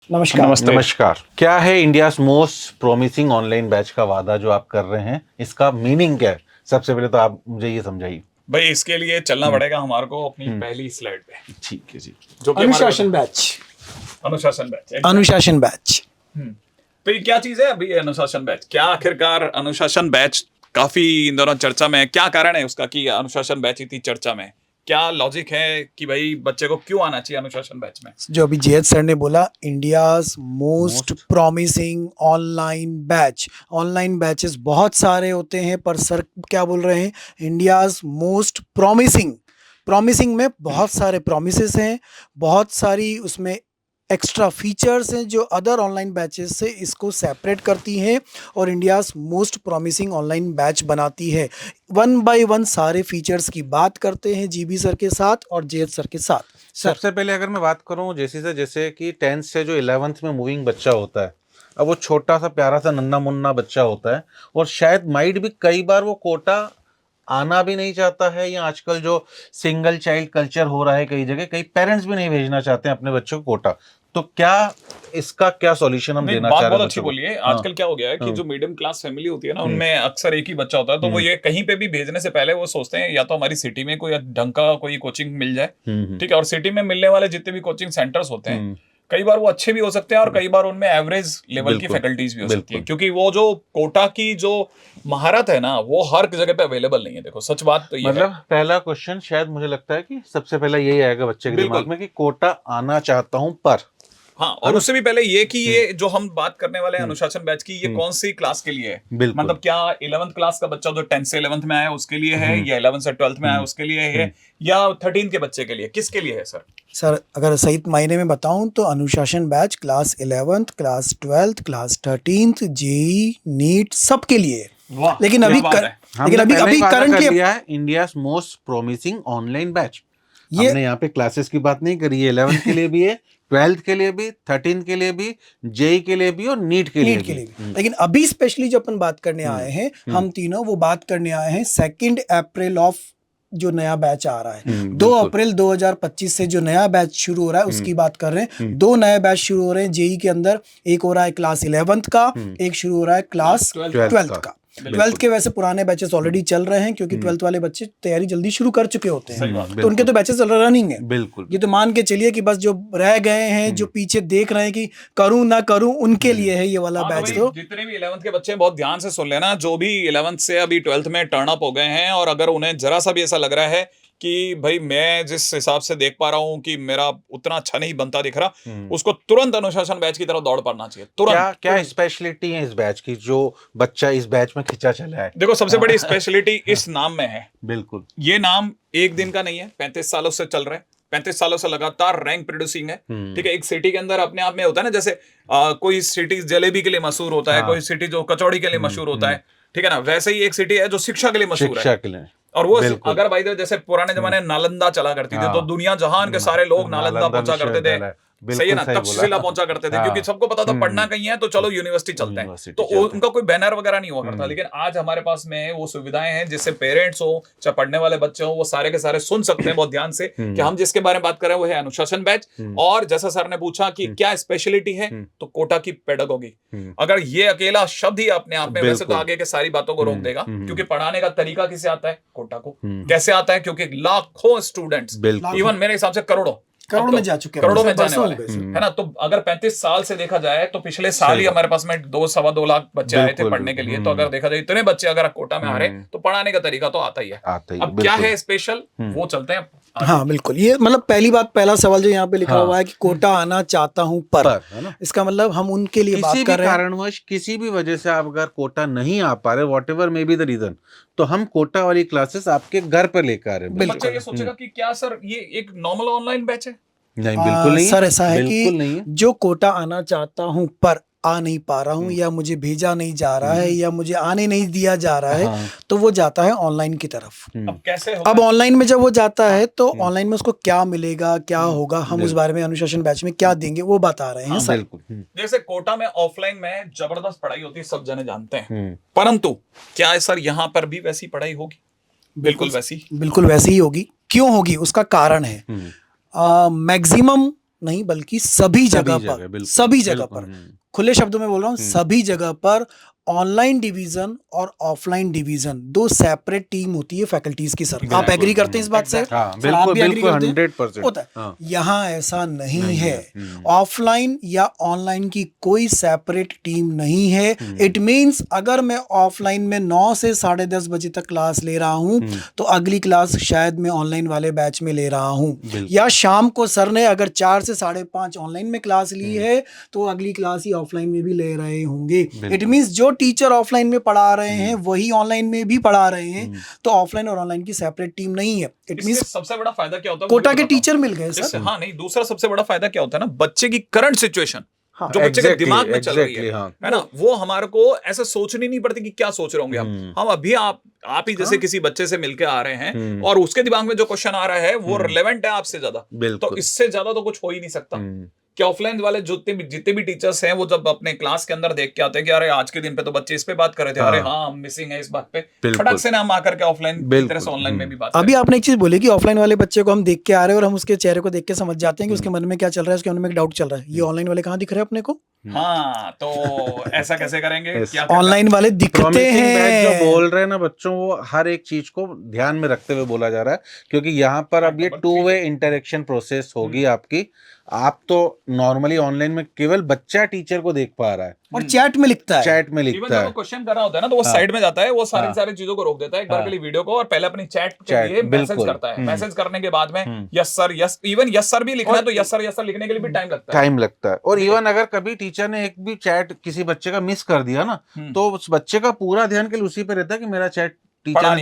नमस्कार। नमस्कार। क्या है India's most promising online batch का वादा जो आप कर रहे हैं, इसका मीनिंग क्या है? सबसे पहले तो आप मुझे ये समझाइए। भाई इसके लिए चलना पड़ेगा हमारे को अपनी पहली स्लाइड पे। ठीक है जी। जो कि अनुशासन बैच। अनुशासन बैच। अनुशासन बैच तो ये क्या चीज है अभी ये अनुशासन बैच? क्या आखिरकार अनुशासन बैच काफी इन दोनों चर्चा में है? क्या कारण है उसका कि अनुशासन बैच इतनी चर्चा में है? क्या लॉजिक है कि भाई बच्चे को क्यों आना चाहिए अनुशासन बैच में? जो अभी जैद सर ने बोला, India's most promising online batch. Online batches बहुत सारे होते हैं, पर सर क्या बोल रहे हैं? India's most promising. प्रॉमिसिंग में बहुत सारे प्रॉमिसेस हैं, बहुत सारी उसमें एक्स्ट्रा फीचर्स हैं जो अदर ऑनलाइन बैचेस से इसको सेपरेट करती हैं और India's most promising online batch बनाती है। वन बाय वन सारे फीचर्स की बात करते हैं जीबी सर के साथ और जैद सर के साथ। सबसे पहले अगर मैं बात करूं जैसे कि 10th से जो 11th में मूविंग बच्चा होता है, अब वो छोटा सा प्यारा सा नन्ना मुन्ना बच्चा होता है और शायद माइट भी कई बार वो कोटा आना भी नहीं चाहता है, या आजकल जो सिंगल चाइल्ड कल्चर हो रहा है कई जगह, कई पेरेंट्स भी नहीं भेजना चाहते हैं अपने बच्चों को कोटा। तो क्या इसका क्या सॉल्यूशन हम देना चाह रहे हैं? बहुत अच्छी बोलिए। आजकल क्या हो गया है कि जो मिडिल क्लास फैमिली होती है ना, उनमें अक्सर एक ही बच्चा होता है, तो वो ये कहीं पे भी भेजने से पहले वो सोचते हैं या तो हमारी सिटी में कोई ढंग का कोई कोचिंग मिल जाए, ठीक है। और सिटी में मिलने वाले जितने भी कोचिंग सेंटर्स होते हैं, कई बार वो अच्छे भी हो सकते हैं और कई बार उनमें एवरेज लेवल की फैकल्टीज भी हो सकती है, क्योंकि वो जो कोटा की जो महारत है ना, वो हर जगह पे अवेलेबल नहीं है। देखो सच बात तो ये मतलब पहला क्वेश्चन शायद मुझे लगता है कि सबसे पहला यही आएगा बच्चे के दिमाग में कि कोटा आना चाहता हूं पर। हाँ, और उससे भी पहले ये कि ये जो हम बात करने वाले हैं अनुशासन बैच की, ये कौन सी क्लास के लिए है? मतलब क्या 11th क्लास का बच्चा जो 10th से 11th में आया उसके लिए है, या 11th से 12th में आया उसके लिए है, या 13th के बच्चे के लिए? किसके लिए है सर? सर अगर सही मायने में बताऊं तो Anushasan batch class 11th, class 12th, class 13th, JEE, NEET सबके लिए है। लेकिन अभी currently India's most promising online batch, हमने यहाँ पे क्लासेस की बात नहीं करी है। 11th के लिए भी है, 12th के लिए भी, 13th के लिए भी, जेई के लिए भी और नीट के लिए भी। लेकिन अभी स्पेशली जो अपन बात करने आए हैं, हम तीनों वो बात करने आए हैं 2 अप्रैल ऑफ जो नया बैच आ रहा है। 2 अप्रैल 2025 से जो नया बैच शुरू हो रहा है उसकी बात कर रहे हैं। 2 नए बैच शुरू हो रहे हैं जेई के अंदर। एक हो रहा है क्लास 11th का, एक शुरू हो रहा है क्लास 12th का। 12th के वैसे पुराने बैचेस ऑलरेडी चल रहे हैं, क्योंकि 12th वाले बच्चे तैयारी जल्दी शुरू कर चुके होते हैं, तो उनके तो बैचेस रनिंग है। बिल्कुल, ये तो मान के चलिए कि बस जो रह गए हैं, जो पीछे देख रहे हैं कि करूं ना करूं, उनके लिए है ये वाला बैच। तो जितने भी 11th के बच्चे बहुत ध्यान से सुन लेना, जो भी 11th से अभी 12th में टर्न अप हो गए हैं, और अगर उन्हें जरा सा भी ऐसा लग रहा है कि भाई मैं जिस हिसाब से देख पा रहा हूं कि मेरा उतना अच्छा नहीं बनता दिख रहा, उसको तुरंत अनुशासन बैच की तरफ दौड़ पड़ना चाहिए। तुरंत। क्या स्पेशलिटी है इस बैच की जो बच्चा इस बैच में खिंचा चला है? देखो, सबसे बड़ी स्पेशलिटी इस नाम में है। बिल्कुल, ये नाम एक दिन का नहीं है, 35 सालों से चल रहा है। 35 सालों से लगातार रैंक प्रोड्यूसिंग है, ठीक है। एक सिटी के अंदर अपने आप में होता है ना, जैसे कोई सिटी जलेबी के लिए मशहूर होता है, कोई सिटी जो कचौड़ी के लिए मशहूर होता है, ठीक है ना, वैसे ही एक सिटी है जो शिक्षा के लिए मशहूर है। और वो अगर भाई जैसे पुराने जमाने नालंदा चला करती थी, तो दुनिया जहान के सारे लोग नालंदा पहुंचा करते थे, सही है ना, तक्षशिला पहुंचा करते थे, क्योंकि सबको पता था पढ़ना कहीं है तो चलो यूनिवर्सिटी चलते हैं। तो उनका कोई बैनर वगैरह नहीं हुआ करता। लेकिन आज हमारे पास में वो सुविधाएं हैं जिससे पेरेंट्स हो चाहे पढ़ने वाले बच्चे हो, वो सारे के सारे सुन सकते हैं बहुत ध्यान से कि हम जिसके बारे में बात कर रहे हैं वो है अनुशासन बैच। और जैसा सर ने पूछा कि क्या स्पेशलिटी है, तो कोटा की पेडागोगी। अगर ये अकेला शब्द ही अपने आप में, वैसे तो आगे के सारी बातों को रोक देगा, क्योंकि पढ़ाने का तरीका किसे आता है? कोटा को। कैसे आता है? क्योंकि लाखों स्टूडेंट्स, इवन मेरे हिसाब से करोड़ों में जा चुके हैं, करोड़ों में जाने वाले है ना। तो अगर 35 साल से देखा जाए तो पिछले साल ही हमारे पास में 2-2.25 लाख बच्चे आए थे पढ़ने के लिए। तो अगर देखा जाए इतने बच्चे अगर कोटा में आ रहे, तो पढ़ाने का तरीका तो आता ही है। अब क्या है स्पेशल, वो चलते हैं। हाँ बिल्कुल, ये मतलब पहला सवाल जो यहाँ पे लिखा हुआ है कि कोटा आना चाहता हूँ पर, है ना, इसका मतलब हम उनके लिए बात कर रहे हैं। कारणवश किसी भी वजह से आप अगर कोटा नहीं आ पा रहे, whatever may be the reason, तो हम कोटा वाली क्लासेस आपके घर पर लेकर आ रहे हैं। बच्चा ये सोचेगा कि क्या सर ये एक नॉर्मल ऑनलाइन बैच है? नहीं, बिल्कुल नहीं सर। ऐसा है कि जो कोटा आना चाहता हूँ पर आ नहीं पा रहा हूँ, या मुझे भेजा नहीं जा रहा है, या मुझे आने नहीं दिया जा रहा है, तो वो जाता है ऑनलाइन की तरफ। अब कैसे होगा? अब ऑनलाइन में जब वो जाता है तो ऑनलाइन में उसको क्या मिलेगा, क्या होगा, हम उस बारे में अनुशासन बैच में क्या देंगे वो बता रहे हैं सर। जैसे कोटा में ऑफलाइन में जबरदस्त पढ़ाई होती है, सब जने जानते हैं, परंतु क्या सर यहाँ पर भी वैसी पढ़ाई होगी? बिल्कुल वैसी ही होगी। क्यों होगी? उसका कारण है मैक्सिमम नहीं बल्कि सभी जगह पर, बिल्कुल, सभी जगह बिल्कुल, पर, खुले शब्दों में बोल रहा हूँ, सभी जगह पर ऑनलाइन डिवीजन और ऑफलाइन डिवीजन दो सेपरेट टीम होती है फैकल्टीज की। सर आप एग्री करते हैं इस बात से? हाँ, सर आप बिल्कुल, भी एग्री बिल्कुल, करते हैं? 100%। होता है। हाँ, यहाँ ऐसा नहीं नहीं है। है। ऑफलाइन या ऑनलाइन की कोई सेपरेट टीम नहीं है। इट मींस अगर मैं ऑफलाइन में 9 से 10:30 बजे तक क्लास ले रहा हूँ तो अगली क्लास शायद मैं ऑनलाइन वाले बैच में ले रहा हूँ, या शाम को सर ने अगर 4 से 5:30 ऑनलाइन में क्लास ली है तो अगली क्लास ही ऑफलाइन में भी ले रहे होंगे। इट मींस जो टीचर ऑफलाइन में पढ़ा रहे हैं वही ऑनलाइन में भी पढ़ा रहे हैं, तो ऑफलाइन और ऑनलाइन की सेपरेट टीम नहीं है। इट मींस सबसे बड़ा फायदा क्या होता है, कोटा के टीचर मिल गए सर। हाँ नहीं, दूसरा सबसे बड़ा फायदा क्या होता है ना, बच्चे की करंट सिचुएशन जो बच्चे के Exactly, दिमाग में चल रही exactly, हाँ। है ना, वो हमारे को ऐसे सोचनी नहीं पड़ती कि क्या सोच रहे होंगे हम अभी आप ही जैसे किसी बच्चे से मिलके आ रहे हैं और उसके दिमाग में जो क्वेश्चन आ रहा है वो रिलेवेंट है आपसे ज्यादा, तो इससे ज्यादा तो कुछ हो ही नहीं सकता। कि ऑफलाइन वाले जितने भी टीचर्स हैं वो जब अपने क्लास के अंदर देख के आते हैं कि अरे आज के दिन पे तो बच्चे इस पे बात कर रहे थे, अरे हाँ हम मिसिंग है इस बात पे, फटक से ना हम आकर के ऑफलाइन की तरह से ऑनलाइन में भी बात अभी आपने एक चीज बोली कि ऑफलाइन वाले बच्चे को हम देख के आ रहे हैं और हम उसके चेहरे को देख के समझ जाते हैं कि उसके मन में क्या चल रहा है, उसके मन में एक डाउट चल रहा है। ये ऑनलाइन वाले कहाँ दिख रहे हैं अपने को? हाँ, तो ऐसा कैसे करेंगे? क्या ऑनलाइन वाले दिखते हैं जो बोल रहे हैं ना बच्चों, वो हर एक चीज को ध्यान में रखते हुए बोला जा रहा है, क्योंकि यहाँ पर अब ये 2 वे इंटरेक्शन प्रोसेस होगी आपकी। आप तो नॉर्मली ऑनलाइन में केवल बच्चा टीचर को देख पा रहा है और चैट में लिखता है, चैट में लिखता है। क्वेश्चन कर रहा होता है ना तो वो साइड में जाता है, वो सारी चीजों को रोक देता है एक बार के लिए वीडियो को, और पहले अपनी चैट के लिए मैसेज करता है। मैसेज करने के बाद में yes sir, yes, even yes sir भी लिखना है तो यस सर लिखने के लिए भी टाइम लगता है। और इवन अगर कभी टीचर ने एक भी चैट किसी बच्चे का मिस कर दिया ना, तो उस बच्चे का पूरा ध्यान केवल उसी पे रहता है कि मेरा चैट टीचर ने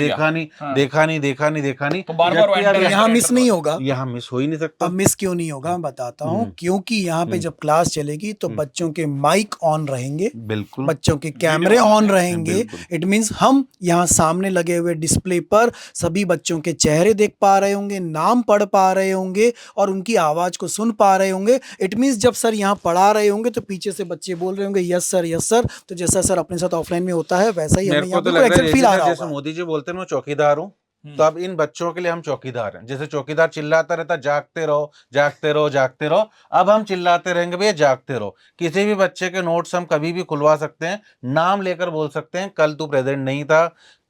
देखा नहीं, तो बार-बार यहाँ मिस नहीं होगा। यहाँ मिस हो ही नहीं सकता। अब मिस क्यों नहीं होगा मैं बताता हूँ, क्योंकि यहाँ पे जब क्लास चलेगी तो बच्चों के माइक ऑन रहेंगे, बिल्कुल, बच्चों के कैमरे ऑन रहेंगे। इट मींस हम यहाँ सामने लगे हुए डिस्प्ले पर सभी बच्चों के चेहरे देख पा रहे होंगे, नाम पढ़ पा रहे होंगे और उनकी आवाज को सुन पा रहे होंगे। इट मींस जब सर यहाँ पढ़ा रहे होंगे तो पीछे से बच्चे बोल रहे होंगे यस सर। तो जैसा सर अपने साथ ऑफलाइन में होता है वैसा ही हमें यहाँ पर एग्जैक्ट फील आ रहा होगा। मोदी जी बोलते हैं मैं चौकीदार हूँ, तो अब इन बच्चों के लिए हम चौकीदार हैं। जैसे चौकीदार चिल्लाता रहता जागते रहो जागते रहो जागते रहो, अब हम चिल्लाते रहेंगे भैया जागते रहो। किसी भी बच्चे के नोट्स हम कभी भी खुलवा सकते हैं, नाम लेकर बोल सकते हैं कल तू प्रेजेंट नहीं था,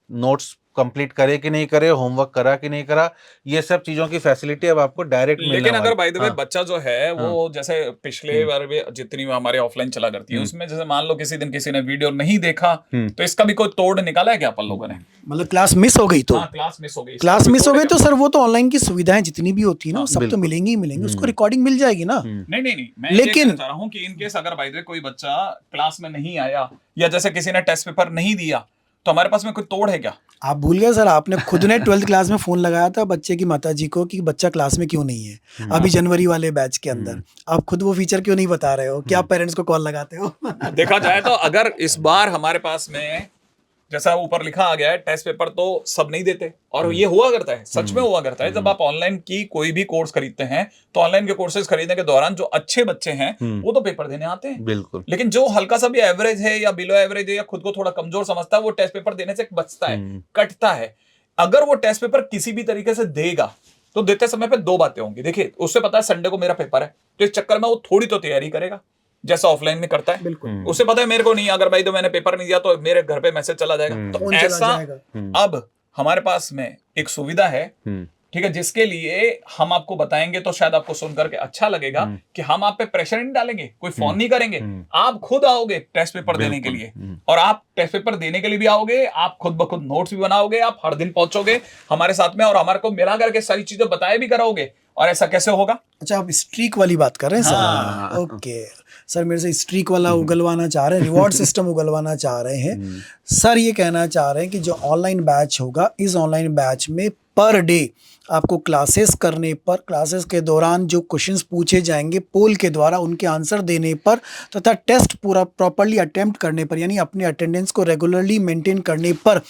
नोट्स कंप्लीट करे कि नहीं करे, होमवर्क करा कि नहीं करा, ये सब चीजों की फैसिलिटी अब आपको डायरेक्ट मिलने लेकिन अगर बाय द वे हाँ। बच्चा जो है वो जैसे पिछले बार भी जितनी हमारे ऑफलाइन चला करती है उसमें जैसे मान लो किसी दिन किसी ने वीडियो नहीं देखा तो इसका भी कोई तोड़ निकाला है क्या अपन लोगों ने? मतलब क्लास मिस हो गई तो क्लास मिस हो गई, क्लास मिस हो गई तो सर वो तो ऑनलाइन की सुविधाएं जितनी भी होती है ना सब तो मिलेंगी ही मिलेंगी, उसको रिकॉर्डिंग मिल जाएगी ना। नहीं मैं लेकिन चाह रहा हूँ कि इनकेस अगर बाय द वे कोई बच्चा क्लास में नहीं आया या जैसे किसी ने टेस्ट पेपर नहीं दिया तो हमारे पास में कोई तोड़ है क्या? आप भूल गए सर, आपने खुद ने 12th क्लास में फोन लगाया था बच्चे की माताजी को कि बच्चा क्लास में क्यों नहीं है अभी जनवरी वाले बैच के अंदर। आप खुद वो फीचर क्यों नहीं बता रहे हो कि आप पेरेंट्स को कॉल लगाते हो? देखा जाए तो अगर इस बार हमारे पास में जैसा ऊपर लिखा आ गया है टेस्ट पेपर तो सब नहीं देते, और ये हुआ करता है, सच में हुआ करता है। जब आप ऑनलाइन की कोई भी कोर्स खरीदते हैं तो ऑनलाइन के कोर्सेज खरीदने के दौरान जो अच्छे बच्चे हैं वो तो पेपर देने आते हैं, बिल्कुल। लेकिन जो हल्का सा भी एवरेज है या बिलो एवरेज है या खुद को थोड़ा कमजोर समझता है वो टेस्ट पेपर देने से बचता है, कटता है। अगर वो टेस्ट पेपर किसी भी तरीके से देगा तो देते समय पे 2 बातें होंगी। देखिए उससे पता है संडे को मेरा पेपर है तो इस चक्कर में वो थोड़ी तो तैयारी करेगा जैसा ऑफलाइन में करता है। बिल्कुल। उसे पता है मेरे को नहीं, अगर भाई तो मैंने पेपर नहीं दिया तो मेरे घर पे मैसेज चला जाएगा। तो ऐसा अब हमारे पास में एक सुविधा है, ठीक है, जिसके लिए हम आपको बताएंगे तो शायद आपको सुन करके अच्छा लगेगा कि हम आप पे प्रेशर नहीं डालेंगे, कोई फोन नहीं करेंगे, आप खुद आओगे टेस्ट पेपर देने के लिए, और आप टेस्ट पेपर देने के लिए भी आओगे, आप खुद ब खुद नोट्स भी बनाओगे, आप हर दिन पहुंचोगे हमारे साथ में और हमारे को मिला करके सारी चीजें बताए भी कराओगे। और ऐसा कैसे होगा? अच्छा आप स्ट्रीक वाली बात कर रहे हैं सर? ओके सर, मेरे से स्ट्रीक वाला उगलवाना चाह रहे हैं, रिवॉर्ड सिस्टम उगलवाना चाह रहे हैं सर। ये कहना चाह रहे हैं कि जो ऑनलाइन बैच होगा, इस ऑनलाइन बैच में पर डे आपको क्लासेस करने पर, क्लासेस के दौरान जो क्वेश्चंस पूछे जाएंगे पोल के द्वारा उनके आंसर देने पर तथा टेस्ट पूरा प्रॉपर्ली अटेम्प्ट करने पर, यानी अपने अटेंडेंस को रेगुलरली मेंटेन करने पर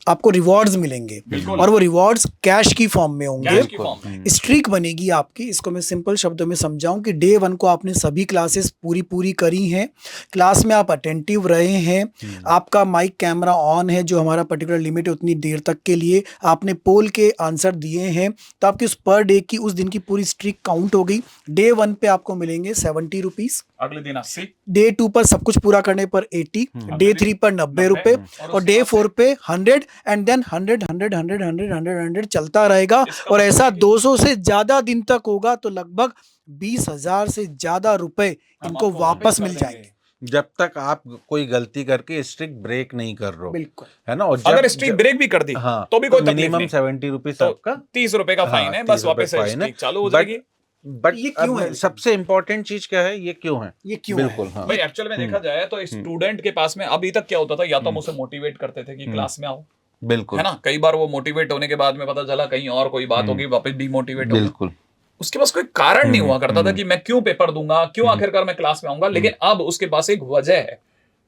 आपको रिवॉर्ड्स मिलेंगे बिल्कुल। और वो रिवॉर्ड्स कैश की फॉर्म में होंगे। कैश की फॉर्म में। स्ट्रीक बनेगी आपकी। इसको मैं सिंपल शब्दों में समझाऊं कि डे 1 को आपने सभी क्लासेस पूरी करी हैं, क्लास में आप अटेंटिव रहे हैं, आपका माइक कैमरा ऑन है, जो हमारा पर्टिकुलर लिमिट है उतनी देर तक के लिए, आपने पोल के आंसर दिए हैं, तो आपकी उस पर डे की उस दिन की पूरी स्ट्रीक काउंट हो गई। डे 1 पे आपको मिलेंगे 70 रुपीज, अगले दिन 80, डे 2 पर सब कुछ पूरा करने पर 80, डे 3 पर 90 रुपए और डे 4 पे 100 एंड देन 100 चलता रहेगा। और ऐसा 200 से ज्यादा दिन तक होगा तो लगभग 20,000 से ज्यादा रुपए इनको आपको वापस कर मिल देंगे। जाएंगे। जब तक आप कोई गलती करके स्ट्रिक ब्रेक नहीं कर रहे हो, बिल्कुल। है ना। और अगर स्ट्रीक ब्रेक भी कर दी हाँ, तो भी कोई तकलीफ मिनिमम नहीं, 70 रुपीज तो आपका 30 रुपए का फाइन है, बस वापस से स्ट्रीक चालू हो जाएगी। बट ये क्यों है? सबसे इम्पोर्टेंट चीज क्या है, ये क्यों है? ये क्यों बिल्कुल, है? हाँ। भाई एक्चुअल में देखा जाए तो स्टूडेंट के पास में अभी तक क्या होता था, या तो हम उसे मोटिवेट करते थे कि क्लास में आओ, बिल्कुल, है ना। कई बार वो मोटिवेट होने के बाद में पता चला कहीं और कोई बात होगी, वापस डिमोटिवेट हो गया। बिल्कुल। उसके पास कोई कारण नहीं हुआ करता था कि मैं क्यों पेपर दूंगा, क्यों आखिरकार मैं क्लास में आऊंगा। लेकिन अब उसके पास एक वजह है।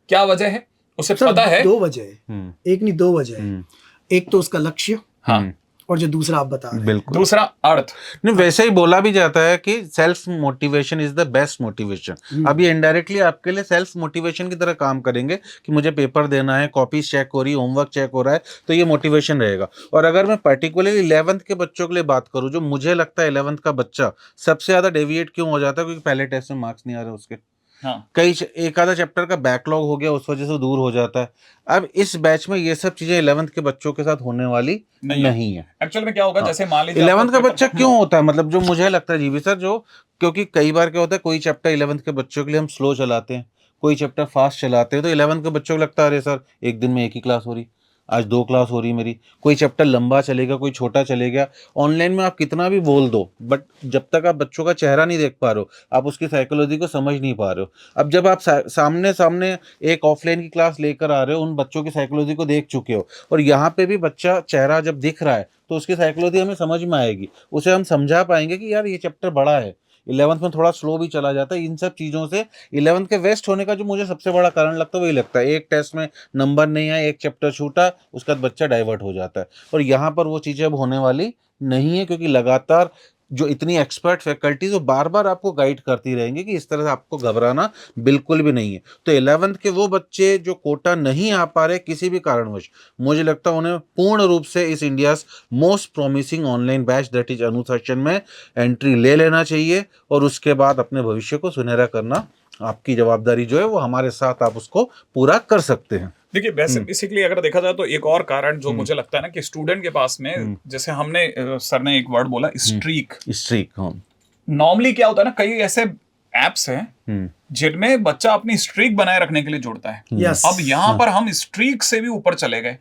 क्या वजह है उसे सर, पता है। दो वजह है, एक नहीं दो वजह है। एक तो उसका लक्ष्य, हाँ, और जो दूसरा आप बता रहे हैं। बिल्कुल। दूसरा अर्थ। नहीं, वैसे ही बोला भी जाता है कि self motivation is the best motivation. अब ये इनडायरेक्टली आपके लिए सेल्फ मोटिवेशन की तरह काम करेंगे कि मुझे पेपर देना है, कॉपीज चेक हो रही, होमवर्क चेक हो रहा है, तो ये मोटिवेशन रहेगा। और अगर मैं पर्टिकुलरली 11th के बच्चों के लिए बात करूं, जो मुझे लगता है 11th का बच्चा सबसे ज्यादा डेविएट क्यों हो जाता है, क्योंकि पहले टेस्ट में मार्क्स नहीं आ रहे उसके, हाँ, एक आधा चैप्टर का बैकलॉग हो गया, उस वजह से दूर हो जाता है। अब इस बैच में ये सब चीजें 11th के बच्चों के साथ होने वाली नहीं है। एक्चुअल में क्या होगा, जैसे मान लीजिए 11th का आपका बच्चा पेपर- क्यों होता है, मतलब जो मुझे लगता है जीवी सर, जो क्योंकि कई बार क्या होता है, कोई चैप्टर 11th के बच्चों के लिए हम स्लो चलाते हैं, कोई चैप्टर फास्ट चलाते हैं, तो 11th के बच्चों को लगता है अरे सर एक दिन में एक ही क्लास हो रही, आज 2 क्लास हो रही मेरी। कोई चैप्टर लंबा चलेगा, कोई छोटा चलेगा। ऑनलाइन में आप कितना भी बोल दो, बट जब तक आप बच्चों का चेहरा नहीं देख पा रहे हो, आप उसकी साइकोलॉजी को समझ नहीं पा रहे हो। अब जब आप सामने सामने एक ऑफलाइन की क्लास लेकर आ रहे हो, उन बच्चों की साइकोलॉजी को देख चुके हो, और यहाँ पे भी बच्चा चेहरा जब दिख रहा है तो उसकी साइकोलॉजी हमें समझ में आएगी, उसे हम समझा पाएंगे कि यार ये चैप्टर बड़ा है। 11th में थोड़ा स्लो भी चला जाता है। इन सब चीज़ों से 11th के वेस्ट होने का जो मुझे सबसे बड़ा कारण लगता है वही लगता है, एक टेस्ट में नंबर नहीं आया, एक चैप्टर छूटा, उसके बाद बच्चा डाइवर्ट हो जाता है। और यहाँ पर वो चीज़ें अब होने वाली नहीं है, क्योंकि लगातार जो इतनी एक्सपर्ट फैकल्टीज वो बार बार आपको गाइड करती रहेंगी कि इस तरह से आपको घबराना बिल्कुल भी नहीं है। तो 11th के वो बच्चे जो कोटा नहीं आ पा रहे किसी भी कारणवश, मुझे लगता है उन्हें पूर्ण रूप से इस India's most promising online batch that is अनुशासन में एंट्री ले लेना चाहिए, और उसके बाद अपने भविष्य को सुनहरा करना आपकी जवाबदारी जो है वो हमारे साथ आप उसको पूरा कर सकते हैं। देखिए बेसिकली अगर देखा जाए तो एक और कारण जो मुझे लगता है ना कि स्टूडेंट के पास में, जैसे हमने सर ने एक वर्ड बोला स्ट्रीक। नॉर्मली क्या होता है ना, कई ऐसे एप्स हैं जिनमें बच्चा अपनी स्ट्रीक बनाए रखने के लिए जुड़ता है। Yes. अब यहाँ पर हम स्ट्रीक से भी ऊपर चले गए।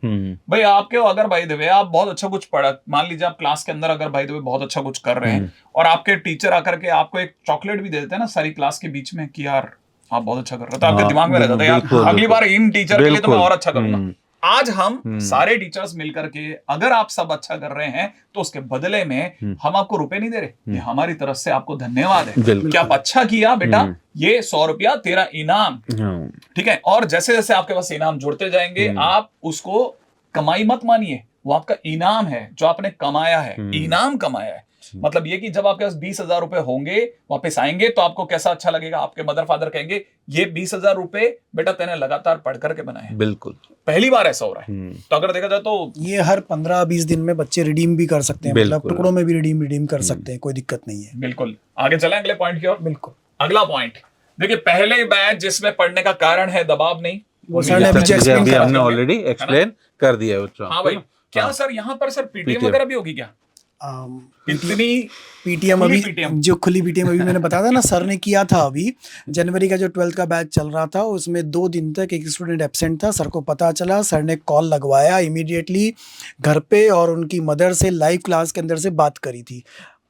भाई आपके अगर भाई देवे आप बहुत अच्छा कुछ पढ़ा, मान लीजिए आप क्लास के अंदर अगर भाई देवे बहुत अच्छा कुछ कर रहे हैं और आपके टीचर आकर के आपको एक चॉकलेट भी दे देते हैं ना सारी क्लास के बीच में कि यार आप बहुत अच्छा कर रहे हो, तो आपके दिमाग में रह जाता है यार अगली बार इन टीचर के लिए तो मैं और अच्छा करूंगा। आज हम सारे टीचर्स मिलकर के अगर आप सब अच्छा कर रहे हैं तो उसके बदले में हम आपको रुपए नहीं दे रहे, ये हमारी तरफ से आपको धन्यवाद है कि आप अच्छा किया बेटा, ये 100 रुपया तेरा इनाम। ठीक है, और जैसे जैसे आपके पास इनाम जुड़ते जाएंगे आप उसको कमाई मत मानिए, वो आपका इनाम है जो आपने कमाया है, इनाम कमाया है। मतलब ये कि जब आपके पास 20,000 रुपए होंगे वापस आएंगे तो आपको कैसा अच्छा लगेगा, आपके मदर फादर कहेंगे ये 20,000 रुपए बेटा तेने लगातार पढ़ करके बनाए। बिल्कुल, पहली बार ऐसा हो रहा है। तो अगर देखा जाए तो ये हर 15-20 दिन में बच्चे रिडीम भी कर सकते हैं, मतलब टुकड़ों में भी रिडीम कर सकते हैं, कोई दिक्कत नहीं है। बिल्कुल, आगे चलें अगले पॉइंट की ओर। बिल्कुल, अगला पॉइंट देखिए, पहले बैच जिसमें पढ़ने का कारण है दबाव नहीं, वो सर ने अभी हमने ऑलरेडी एक्सप्लेन कर दिया है। हाँ भाई, क्या सर यहाँ पर सर पीटीएम वगैरह भी होगी क्या? इतनी पीटीएम अभी जो खुली पीटीएम अभी मैंने बताया था ना, सर ने किया था अभी जनवरी का जो 12th का बैच चल रहा था उसमें 2 दिन तक एक स्टूडेंट एब्सेंट था। सर को पता चला, सर ने कॉल लगवाया इमीडिएटली घर पे और उनकी मदर से लाइव क्लास के अंदर से बात करी थी।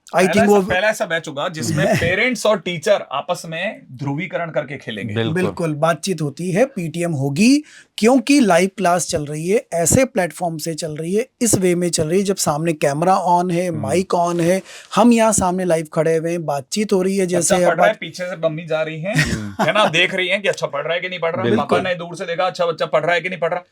आई थिंक वो पहला ऐसा बैच होगा जिसमें पेरेंट्स और टीचर आपस में ध्रुवीकरण करके खेलेंगे। बिल्कुल बातचीत होती है, पीटीएम होगी, क्योंकि लाइव क्लास चल रही है, ऐसे प्लेटफॉर्म से चल रही है, इस वे में चल रही है जब सामने कैमरा ऑन है, माइक ऑन है, हम यहाँ सामने लाइव खड़े हुए हैं, बातचीत हो रही है। जैसे पढ़ रहा है, पीछे से मम्मी जा रही है ना, देख रही है कि अच्छा पढ़ रहा है कि नहीं पढ़ रहा, पापा ने दूर से देखा अच्छा बच्चा पढ़ रहा है कि नहीं पढ़ रहा।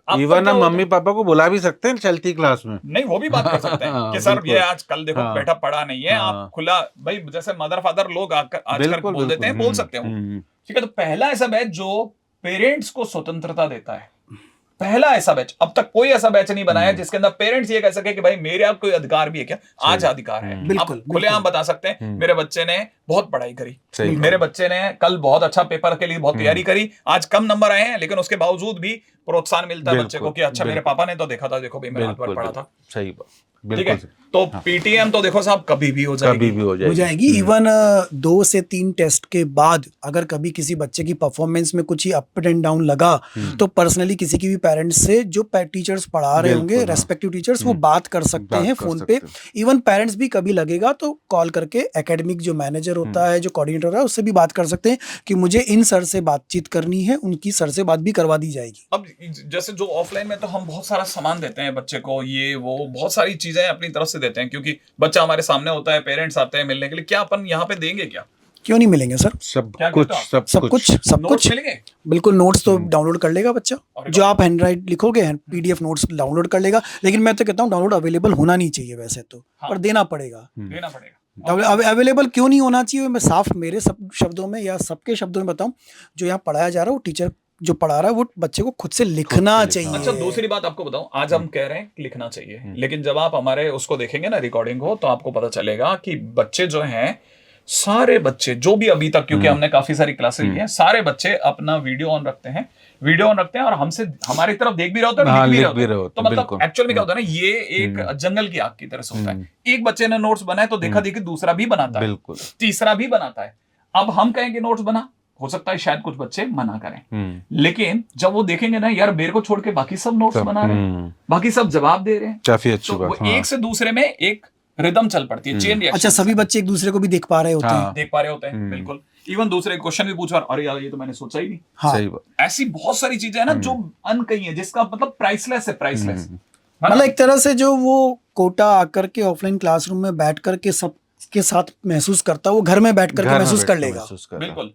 अब इवन क्या हम होता मम्मी पापा को बुला भी सकते हैं चलती क्लास में। नहीं, वो भी बात कर सकते हैं हाँ, कि सर बिल्कुल। ये आज कल देखो हाँ। बैठा पढ़ा नहीं है, हाँ। आप खुला भाई जैसे मदर फादर लोग आजकल बिल्कुल बोल देते हैं, बोल सकते हो। ठीक है, तो पहला ऐसा बैच जो पेरेंट्स को स्वतंत्रता देता है, पहला ऐसा बैच। अब तक कोई ऐसा बैच नहीं बनाया जिसके अंदर पेरेंट्स ये कह सके कि भाई मेरे आप कोई अधिकार भी है क्या, आज अधिकार है। बिल्कुल, आप खुलेआम बता सकते हैं मेरे बच्चे ने बहुत पढ़ाई करी, सही मेरे बच्चे ने कल बहुत अच्छा पेपर के लिए बहुत तैयारी करी, आज कम नंबर आए हैं लेकिन उसके बावजूद भी प्रोत्साहन मिलता है बच्चे को कि अच्छा मेरे पापा ने तो देखा था, देखो भाई मेरा हाथ पढ़ा था। सही बात, ठीक है, बिल्कुल तो पीटीएम तो देखो साहब कभी भी हो जाएगी, कभी भी हो हो जाएगी। जाएगी। इवन 2 से 3 टेस्ट के बाद अगर कभी किसी बच्चे की परफॉर्मेंस में कुछ ही अप एंड डाउन लगा तो पर्सनली किसी की भी पेरेंट्स से जो टीचर्स पढ़ा रहे होंगे, बिल्कुल, हाँ। रेस्पेक्टिव टीचर्स, वो बात कर सकते बात हैं कर फोन सकते पे। इवन पेरेंट्स भी कभी लगेगा तो कॉल करके एकेडमिक जो मैनेजर होता है, जो कोऑर्डिनेटर है, उससे भी बात कर सकते हैं कि मुझे इन सर से बातचीत करनी है, उनकी सर से बात भी करवा दी जाएगी। अब जैसे जो ऑफलाइन में तो हम बहुत सारा सामान देते हैं बच्चे को, ये वो बहुत सारी चीजें अपनी तरफ से देते हैं क्योंकि बच्चा हमारे सामने होता है, पेरेंट्स आते हैं मिलने के लिए, क्या अपन यहाँ पे देंगे क्या? क्यों नहीं मिलेंगे सर? सब क्या कुछ, कहते सब सब कुछ, सब नोट्स कुछ मिलेंगे? बिल्कुल। नोट्स तो डाउनलोड कर लेगा बच्चा, अरे जो आप हैंड राइट लिखोगे पीडीएफ नोट्स डाउनलोड कर लेगा। लेकिन मैं तो कहता हूँ डाउनलोड अवेलेबल होना नहीं चाहिए वैसे तो, पर देना पड़ेगा। देना पड़ेगा। अवेलेबल क्यों नहीं होना चाहिए, मैं साफ मेरे सब शब्दों में या सबके शब्दों में बताऊं, जो यहाँ पढ़ाया जा रहा है वो टीचर जो पढ़ा रहा है वो बच्चे को खुद से लिखना चाहिए। अच्छा, दूसरी बात आपको बताऊं, आज हम कह रहे हैं कि लिखना चाहिए, लेकिन जब आप हमारे उसको देखेंगे ना रिकॉर्डिंग को, तो आपको पता चलेगा कि बच्चे जो हैं, सारे बच्चे जो भी अभी तक, क्योंकि हमने काफी सारी क्लासेस ली हैं, सारे बच्चे अपना वीडियो ऑन रखते हैं और हमसे हमारी तरफ देख भी रहे होते हैं और लिख भी रहे होते हैं। तो मतलब एक्चुअल में क्या होता है ना, ये एक जंगल की आग की तरह से होता है। एक बच्चे ने नोट्स बनाए तो देखा देखी दूसरा भी बनाता है, तीसरा भी बनाता है। अब हम कहेंगे नोट्स बना, हो सकता है शायद कुछ बच्चे मना करें, लेकिन जब वो देखेंगे ना यार मेरे को छोड़ के बाकी सब नोट्स बना रहे हैं, बाकी सब जवाब दे रहे हैं, काफी अच्छी तो बात। वो एक से दूसरे में एक रिदम चल पड़ती है, चेन रिएक्शन। अच्छा, सभी बच्चे एक दूसरे को भी देख पा रहे होते हैं। देख पा रहे होते हैं, बिल्कुल। इवन दूसरे क्वेश्चन भी पूछ रहा, अरे यार ये तो मैंने सोचा ही नहीं। हाँ, सही बात। ऐसी बहुत सारी चीजें हैं ना जो अनकही है, जिसका मतलब प्राइसलेस है, प्राइसलेस। मतलब एक तरह से जो वो कोटा आकर के ऑफलाइन क्लासरूम में बैठ करके सबके साथ महसूस करता है, वो घर में बैठ करके महसूस कर लेगा। बिल्कुल,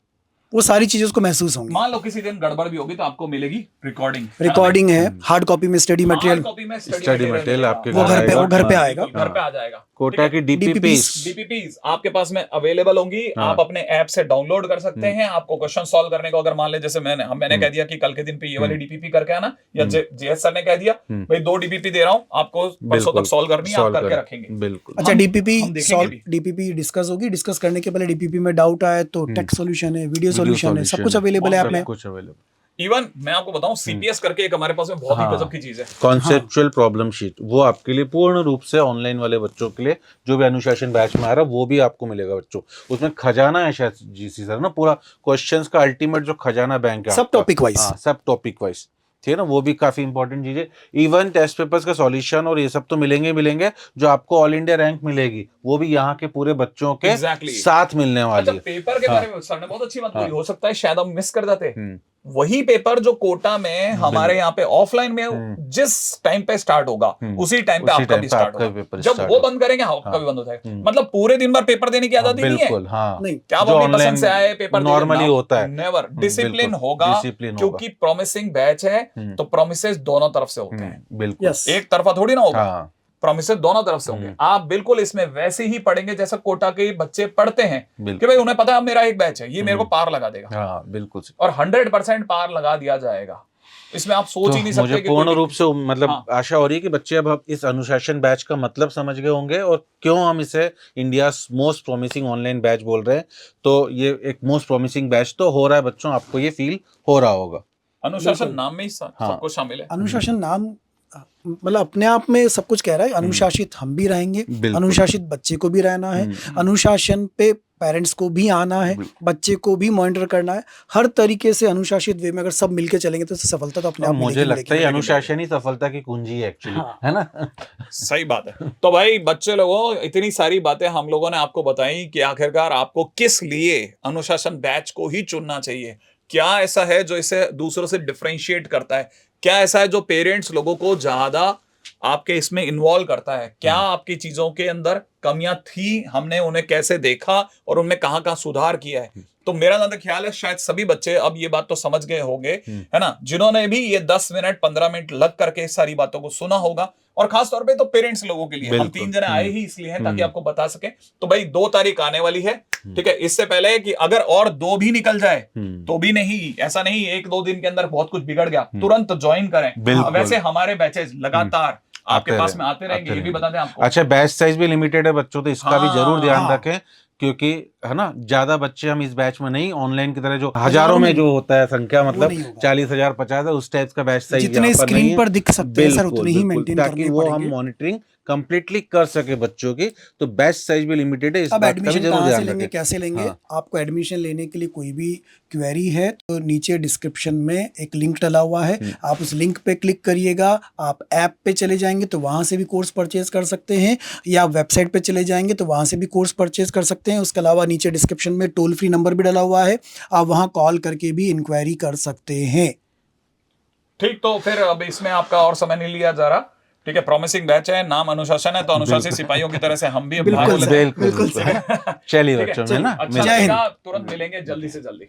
वो सारी चीजें उसको महसूस होंगी। मान लो किसी दिन गड़बड़ भी होगी तो आपको मिलेगी रिकॉर्डिंग है, हार्ड कॉपी में स्टडी मटेरियल, स्टडी मटेरियल आपके वो घर पे आएगा। घर पे आ जाएगा। कोटा की डीपीपीज आपके पास में अवेलेबल होंगी, आप अपने ऐप से डाउनलोड कर सकते हैं। आपको क्वेश्चन सॉल्व करने को, अगर मान ले जैसे मैंने कह दिया कि कल के दिन पे ये वाली डीपीपी करके आना, या जेएस सर ने कह दिया भाई 2 डीपीपी दे रहा हूं आपको, परसों तक सॉल्व करनी है, आप करके रखेंगे। बिल्कुल। अच्छा, डीपीपी डिस्कस होगी, डिस्कस करने के पहले डीपीपी में डाउट आए तो टेक्स्ट सॉल्यूशन है, वीडियो सॉल्यूशन है, सब कुछ अवेलेबल है ऐप में। कुछ अवेलेबल। इवन मैं आपको बताऊं, सीपीएस करके एक हमारे पास में बहुत ही गजब की चीज है, कॉन्सेप्चुअल प्रॉब्लम शीट। वो आपके लिए पूर्ण रूप से ऑनलाइन वाले बच्चों के लिए, जो भी अनुशासन बैच में आ रहा है, वो भी आपको मिलेगा बच्चों। उसमें खजाना है शायद जीसी सर ना, पूरा क्वेश्चंस का अल्टीमेट जो खजाना बैंक है, सब टॉपिक वाइज। सब टॉपिक वाइज, ठीक है ना, वो भी काफी इंपॉर्टेंट चीज है। इवन टेस्ट पेपर्स का सॉल्यूशन और ये सब तो मिलेंगे, जो आपको ऑल इंडिया रैंक मिलेगी वो भी यहाँ के पूरे बच्चों के साथ मिलने वाली है। पेपर के बारे में सर ने बहुत अच्छी बात बोली, हो सकता है शायद हम मिस कर जाते। वही पेपर जो कोटा में हमारे यहाँ पे ऑफलाइन में जिस टाइम पे स्टार्ट होगा, उसी टाइम पे आपका भी स्टार्ट होगा। जब वो बंद करेंगे आपका भी बंद हो जाएगा। मतलब पूरे दिन भर पेपर देने की आदत नहीं है। नहीं, क्या वो अपनी पसंद से आए पेपर नॉर्मली होता है, नेवर। डिसिप्लिन होगा, क्योंकि प्रॉमिसिंग बैच है तो प्रॉमिसेस दोनों तरफ से होते हैं, बिल्कुल एक तरफा थोड़ी ना होगा। प्रॉमिसेस दोनों तरफ से होंगे। आप बिल्कुल इसमें वैसे ही पढ़ेंगे जैसा कोटा के बच्चे पढ़ते हैं कि भाई उन्हें पता है मेरा एक बैच है, ये मेरे को पार लगा देगा। बिल्कुल, और 100% पार लगा दिया जाएगा। इसमें आप सोच ही नहीं सकते। मुझे पूर्ण रूप से मतलब आशा हो रही है कि बच्चे अब इस अनुशासन बैच का मतलब समझ गए होंगे और क्यों हम इसे India most promising online batch बोल रहे हैं। तो ये एक मोस्ट प्रॉमिसिंग बैच तो हो रहा है बच्चों, आपको ये फील हो रहा होगा। अनुशासन नाम में ही सब कुछ शामिल है। अनुशासन नाम मतलब अपने आप में सब कुछ कह रहा है। अनुशासित हम भी रहेंगे, अनुशासित बच्चे को भी रहना है, अनुशासन पे पेरेंट्स को भी आना है, बच्चे को भी मॉनिटर करना है। हर तरीके से अनुशासित वे में अगर सब मिलके चलेंगे तो सफलता तो अपने आप मिलेगी। मुझे लगता है अनुशासन ही सफलता की कुंजी है एक्चुअली, है ना। सही बात है। तो भाई बच्चे लोगों, इतनी सारी बातें हम लोगों ने आपको बताई कि आखिरकार आपको किस लिए अनुशासन बैच को ही चुनना चाहिए। क्या ऐसा है जो इसे दूसरों से डिफरेंशिएट करता है? क्या ऐसा है जो पेरेंट्स लोगों को ज्यादा आपके इसमें इन्वॉल्व करता है, क्या आपकी चीजों के अंदर कमियां थी, हमने उन्हें कैसे देखा और उनमें कहाँ कहाँ सुधार किया है। तो मेरा जहां तक ख्याल है शायद सभी बच्चे अब ये बात तो समझ गए होंगे, है ना, जिन्होंने भी ये 10 मिनट 15 मिनट लग करके इस सारी बातों को सुना होगा। और खास तौर पे तो पेरेंट्स लोगों के लिए, हम बिल्कुल। 3 जने आए ही इसलिए हैं ताकि आपको बता सके। तो भाई 2 तारीख आने वाली है, ठीक है, इससे पहले कि अगर और 2 भी निकल जाए तो भी नहीं, ऐसा नहीं 1-2 दिन के अंदर बहुत कुछ बिगड़ गया, तुरंत ज्वाइन करें। बिल्कुल। वैसे हमारे बैचेस लगातार आपके पास में आते रहेंगे, ये भी बता दें आपको। अच्छा, बैच साइज भी लिमिटेड है बच्चों, तो इसका भी जरूर ध्यान हाँ। रखें, क्योंकि है ना ज्यादा बच्चे हम इस बैच में नहीं, ऑनलाइन की तरह जो हजारों में जो होता है संख्या, मतलब नहीं होगा। 40,000 50,000 उस टाइप का बैच साइज जितने स्क्रीन पर दिख सकते हैं सर उतने ही मेंटेन ताकि करने वो हम पड़ेंगे। मॉनिटरिंग कंप्लीटली कर सके बच्चों की। तो बैच साइज भी लिमिटेड है, इस अब बात का भी एडमिशन जरूर कहाँ से ध्यान लेंगे, रखें। कैसे लेंगे? हाँ। आपको एडमिशन लेने के लिए कोई भी क्वेरी है तो नीचे डिस्क्रिप्शन में एक लिंक डला हुआ है, आप उस लिंक पे क्लिक करिएगा, आप ऐप पे चले जाएंगे तो वहाँ से भी कोर्स परचेज कर सकते हैं, या वेबसाइट पे चले जाएंगे तो वहाँ से भी कोर्स परचेज कर सकते हैं। उसके अलावा नीचे डिस्क्रिप्शन में टोल फ्री नंबर भी डला हुआ है, आप वहाँ कॉल करके भी इंक्वायरी कर सकते हैं। ठीक, तो फिर अब इसमें आपका और समय नहीं लिया जा रहा, ठीक है, प्रॉमिसिंग बैच है, नाम अनुशासन है, तो अनुशासित सिपाहियों की तरह से हम भी अब बिल्कुल भाग सर, लेते हैं। बिल्कुल बिल्कुल। चलिए ठीक है, बच्चों में ना अच्छा जय हिंद। लगा, तुरंत मिलेंगे जल्दी से जल्दी।